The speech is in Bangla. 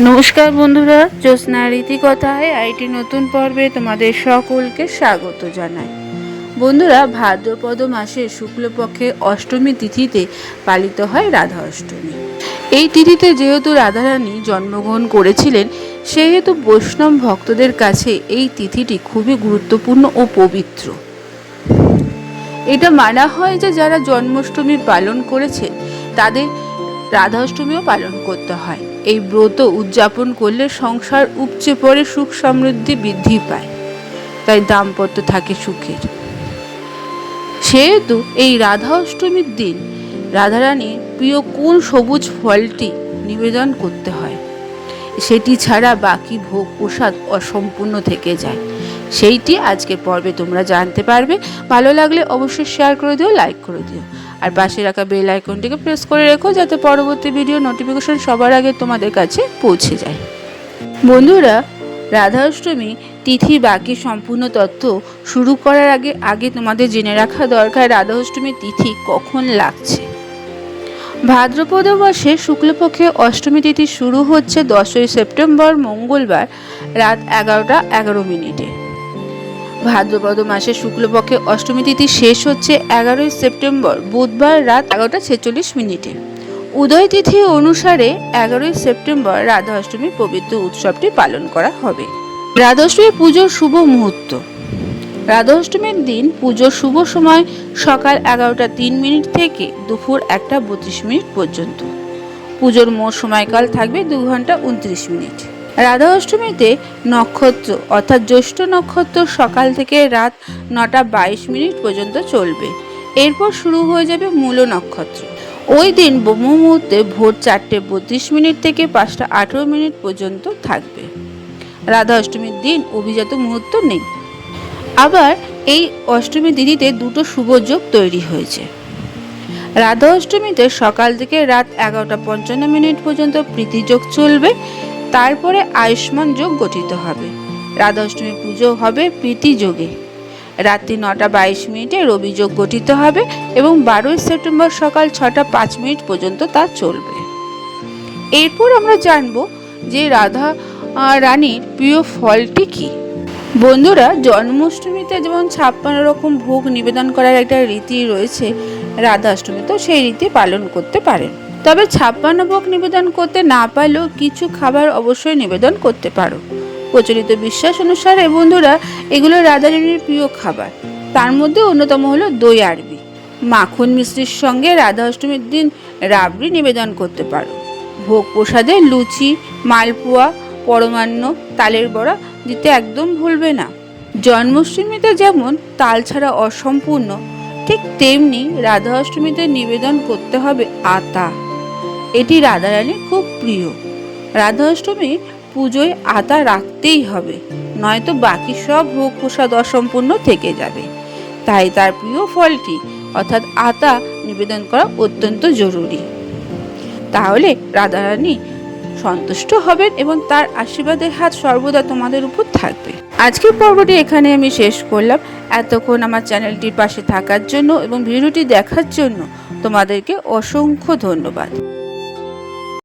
নমস্কার বন্ধুরা, জ্যোৎস্নার রীতিকথায় আইটি নতুন পর্বে তোমাদের সকলকে স্বাগত জানাই। বন্ধুরা, ভাদ্রপদ মাসের শুক্লপক্ষে অষ্টমী তিথিতে পালিত হয় রাধা অষ্টমী। এই তিথিতে যেহেতু রাধারানী জন্মগ্রহণ করেছিলেন, সেহেতু বৈষ্ণব ভক্তদের কাছে এই তিথিটি খুবই গুরুত্বপূর্ণ ও পবিত্র। এটা মানা হয় যে যারা জন্মাষ্টমী পালন করেছেন তাদের রাধা অষ্টমীও পালন করতে হয়। এই ব্রত উদযাপন করলে সংসার উপচে পড়ে, সুখ সমৃদ্ধি বৃদ্ধি পায়, তাই দাম্পত্য থাকে সুখের। সেহেতু এই রাধা অষ্টমীর দিন রাধারানীর প্রিয় কোন সবুজ ফলটি নিবেদন করতে হয়, সেটি ছাড়া বাকি ভোগ প্রসাদ অসম্পূর্ণ থেকে যায়। সেইটি আজকের পর্বে তোমরা জানতে পারবে। ভালো লাগলে অবশ্যই শেয়ার করে দিও, লাইক করে দিও, আর পাশে রাখা বেল আইকনটিকে প্রেস করে রেখো যাতে পরবর্তী ভিডিও নোটিফিকেশন সবার আগে তোমাদের কাছে পৌঁছে যায়। বন্ধুরা, রাধা অষ্টমী তিথি বাকি সম্পূর্ণ তথ্য শুরু করার আগে তোমাদের জেনে রাখা দরকার রাধা অষ্টমীর তিথি কখন লাগছে। ভাদ্রপদ মাসে শুক্লপক্ষে অষ্টমী তিথি শুরু হচ্ছে 10ই সেপ্টেম্বর মঙ্গলবার রাত 11:11। ভাদ্রপদ মাসে শুক্লপক্ষে অষ্টমী তিথি শেষ হচ্ছে 11ই সেপ্টেম্বর বুধবার রাত 11:46। উদয় তিথি অনুসারে 11ই সেপ্টেম্বর রাধা অষ্টমী পবিত্র উৎসবটি পালন করা হবে। রাধা অষ্টমী পুজোর শুভ মুহূর্ত। রাধা অষ্টমীর দিন পুজোর শুভ সময় সকাল 11:03 থেকে দুপুর 1:32 পর্যন্ত। পুজোর মোট সময়কাল থাকবে 2 ঘন্টা 29 মিনিট। রাধা অষ্টমীতে নক্ষত্র অর্থাৎ জ্যৈষ্ঠ নক্ষত্র সকাল থেকে রাত 9:22 পর্যন্ত চলবে। এরপর শুরু হয়ে যাবে মূল নক্ষত্র। ওই দিন ব্রহ্ম মুহূর্তে ভোর 4:32 থেকে 5:18 পর্যন্ত থাকবে। রাধা অষ্টমীর দিন অভিজাত মুহূর্ত নেই। আবার এই অষ্টমী তিথিতে দুটো শুভ যোগ তৈরি হয়েছে। রাধা অষ্টমীতে সকাল থেকে রাত 11:55 পর্যন্ত প্রীতিযোগ চলবে, তারপরে আয়ুষ্মান যোগ গঠিত হবে। রাধা অষ্টমী পুজো হবে প্রীতি যোগে। রাত্রি 9:22 রবি যোগ গঠিত হবে এবং 12ই সেপ্টেম্বর সকাল 6:05 পর্যন্ত তা চলবে। এরপর আমরা জানব যে রাধা রানীর প্রিয় ফলটি কি। বন্ধুরা, জন্মাষ্টমীতে যেমন 56 রকম ভোগ নিবেদন করার একটা রীতি রয়েছে, রাধা অষ্টমীতেও সেই রীতি পালন করতে পারেন। তবে 56 ভোগ নিবেদন করতে না পারলেও কিছু খাবার অবশ্যই নিবেদন করতে পারো। প্রচলিত বিশ্বাস অনুসারে বন্ধুরা, এগুলো রাধারানীর প্রিয় খাবার। তার মধ্যে অন্যতম হলো দই আরবি। মাখন মিশ্রির সঙ্গে রাধা অষ্টমীর দিন রাবড়ি নিবেদন করতে পারো। ভোগ প্রসাদে লুচি, মালপোয়া, পরমান্ন, তালের বড়া দিতে একদম ভুলবে না। জন্মাষ্টমীতে যেমন তাল ছাড়া অসম্পূর্ণ, ঠিক তেমনি রাধা অষ্টমীতে নিবেদন করতে হবে আতা। এটি রাধারানীর খুব প্রিয়। রাধা অষ্টমী পুজোয় আতা রাখতেই হবে, নয়তো বাকি সব ভোগ প্রসাদ অসম্পূর্ণ থেকে যাবে। তাই তার প্রিয় ফলটি অর্থাৎ আতা নিবেদন করা অত্যন্ত জরুরি। তাহলে রাধারানী সন্তুষ্ট হবেন এবং তার আশীর্বাদের হাত সর্বদা তোমাদের উপর থাকবে। আজকের পর্বটি এখানে আমি শেষ করলাম। এতক্ষণ আমার চ্যানেলটির পাশে থাকার জন্য এবং ভিডিওটি দেখার জন্য তোমাদেরকে অসংখ্য ধন্যবাদ।